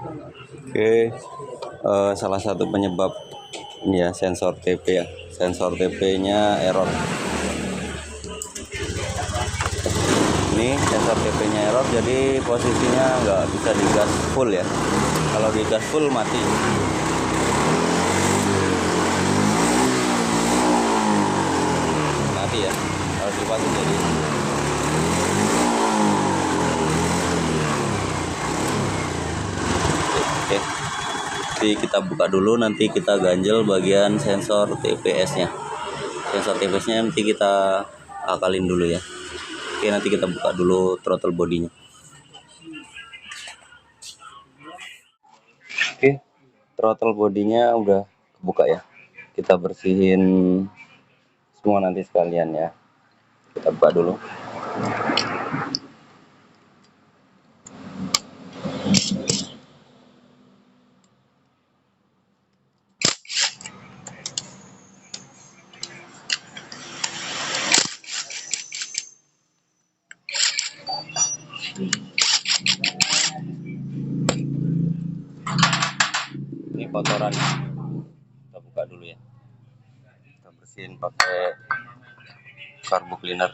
Oke, salah satu penyebab ini ya sensor TP ya. Sensor TP-nya error. Ini sensor TP-nya error, jadi posisinya nggak bisa digas full ya. Kalau digas full mati. Mati ya. Harus dipasang jadi. Oke. Jadi kita buka dulu, nanti kita ganjel bagian sensor TPS-nya. Sensor TPS-nya nanti kita akalin dulu ya. Oke, nanti kita buka dulu throttle bodinya. Oke, throttle bodinya udah kebuka ya. Kita bersihin semua nanti sekalian ya. Kita buka dulu. Ini kotoran, kita buka dulu ya. Kita bersihin pakai carbo cleaner.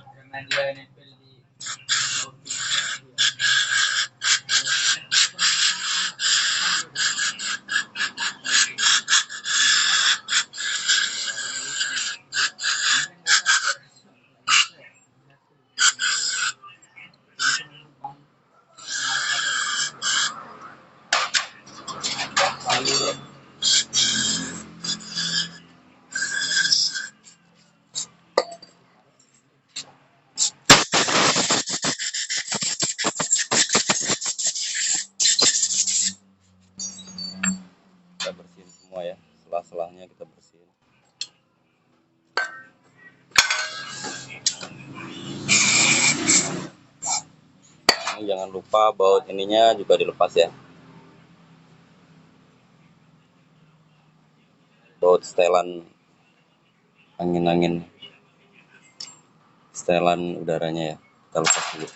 Kita bersihin semua ya, selah-selahnya kita bersihin. Ini jangan lupa baut ininya juga dilepas ya. Baut setelan angin-angin, setelan udaranya ya, kita lepas dulu.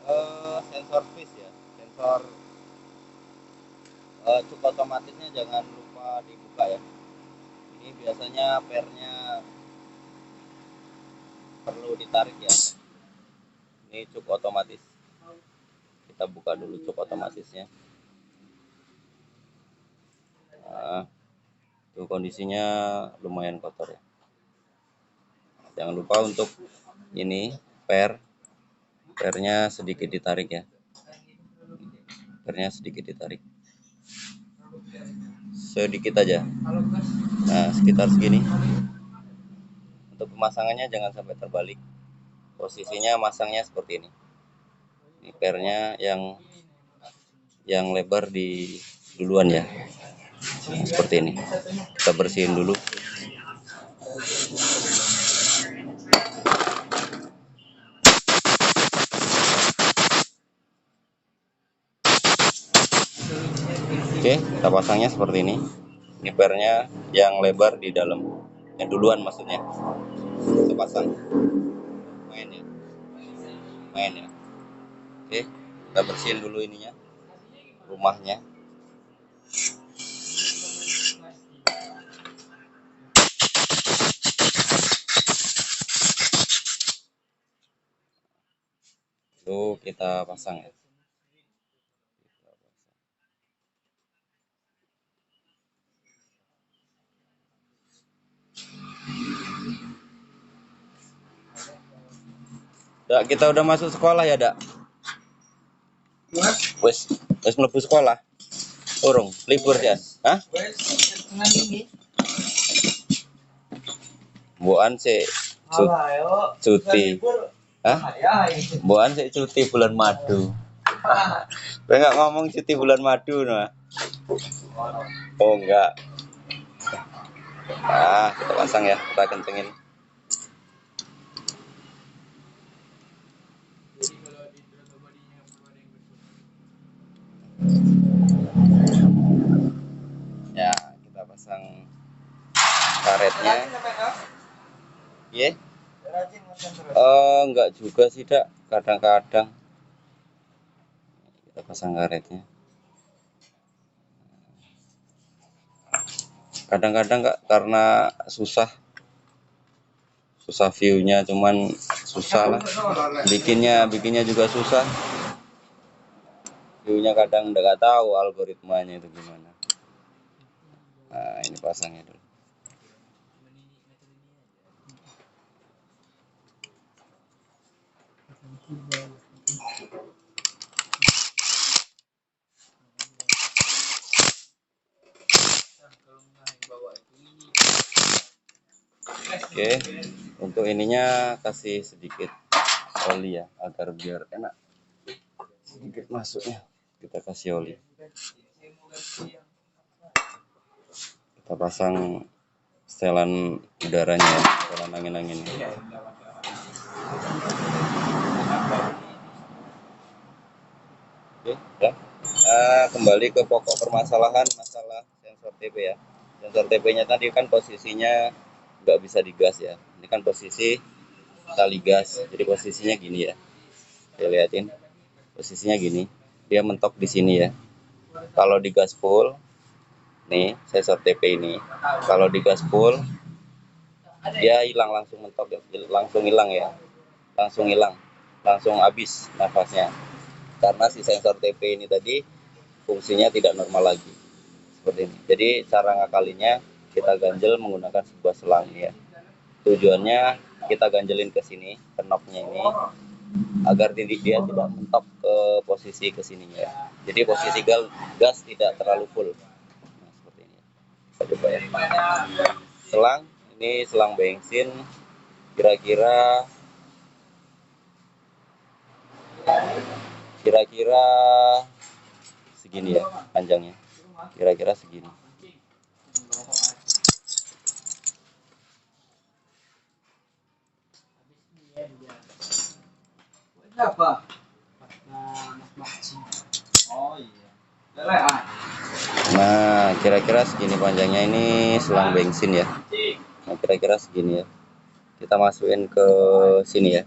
Nah, sensor fish ya, sensor cuk otomatisnya jangan lupa dibuka ya. Ini biasanya pernya perlu ditarik ya. Ini cuk otomatis, kita buka dulu cuk otomatisnya. Nah, itu kondisinya lumayan kotor ya. Jangan lupa untuk ini pernya sedikit ditarik ya. Pernya sedikit ditarik, sedikit aja. Nah, sekitar segini. Untuk pemasangannya jangan sampai terbalik. Posisinya masangnya seperti ini. Ini pernya yang lebar di duluan ya. Nah, seperti ini. Kita bersihin dulu. Oke, kita pasangnya seperti ini. Ini pernya yang lebar di dalam, yang duluan maksudnya. Kita pasang. Main ya. Main ya. Oke, kita bersihin dulu ininya, rumahnya. Lalu kita pasang ya. Dak, kita udah masuk sekolah ya, Dak? Wes mlebu sekolah. Urung, libur ya? Hah? Mbokan sih cuti. Hah? Mbokan sih cuti bulan madu. Kowe nggak ngomong cuti bulan madu, nah. Oh, enggak. Kita pasang ya, kita kencengin. Ya, kita pasang karetnya. Iya? Enggak juga sih, Dak. Kadang-kadang kita pasang karetnya. Kadang-kadang Kak, karena susah view-nya, cuman susah lah. Bikinnya juga susah. View-nya kadang nggak tahu algoritmanya itu gimana. Nah, ini pasangnya dulu. Oke, untuk ininya kasih sedikit oli ya, agar biar enak sedikit masuknya. Kita kasih oli. Kita pasang setelan udaranya ya, setelan angin-angin. Oke, ya. Kembali ke pokok permasalahan, masalah sensor TP ya. Sensor TP-nya tadi kan posisinya nggak bisa digas ya. Ini kan posisi tali gas, jadi posisinya gini ya. Saya liatin, posisinya gini. Dia mentok di sini ya. Kalau digas full, nih sensor TP ini, kalau digas full, dia hilang, langsung mentok, langsung hilang ya, langsung habis nafasnya. Karena si sensor TP ini tadi fungsinya tidak normal lagi. Seperti ini. Jadi cara ngakalinya kita ganjel menggunakan sebuah selang ya. Tujuannya kita ganjelin ke sini, ke knob-nya ini, agar dia tidak mentok ke posisi ke sininya. Jadi posisi gas tidak terlalu full. Nah, seperti ini. Kita coba ya. Selang, ini selang bensin kira-kira segini ya panjangnya. Kira-kira segini. Nah, kira-kira segini panjangnya, ini selang bensin ya. Nah, kira-kira segini ya. Kita masukin ke sini ya.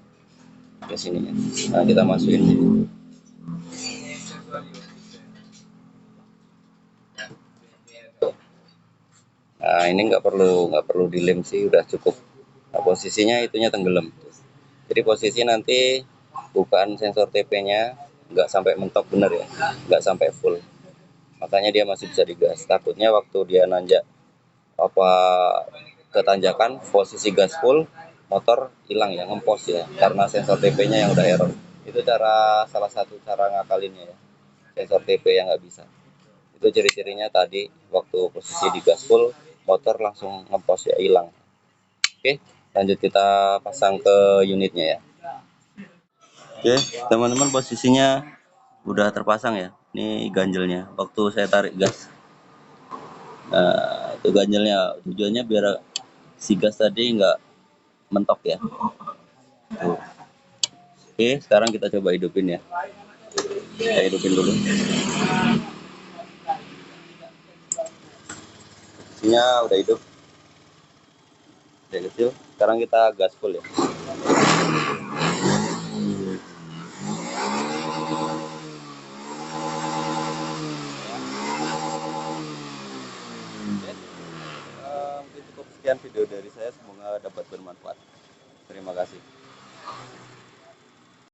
Ke sini ya. Nah, kita masukin sini. Nah, ini nggak perlu dilem sih, udah cukup. Nah, posisinya itunya tenggelam. Jadi posisi nanti bukaan sensor TP-nya nggak sampai mentok bener ya, nggak sampai full. Makanya dia masih bisa digas. Takutnya waktu dia nanjak apa ke tanjakan, posisi gas full, motor hilang ya, ngempos ya, karena sensor TP-nya yang udah error. Itu salah satu cara ngakalinnya ya, sensor TP yang nggak bisa. Itu ciri-cirinya tadi, waktu posisi di gas full, motor langsung ngempos ya, hilang. Oke, lanjut kita pasang ke unitnya ya. Oke, teman-teman, posisinya udah terpasang ya. Ini ganjelnya waktu saya tarik gas. Nah, itu ganjelnya, tujuannya biar si gas tadi nggak mentok ya. Tuh. Oke, sekarang kita coba hidupin ya. Kita hidupin dulu. Posisinya udah hidup. Udah kecil. Sekarang kita gas full ya. Mungkin cukup sekian video dari saya, semoga dapat bermanfaat. Terima kasih.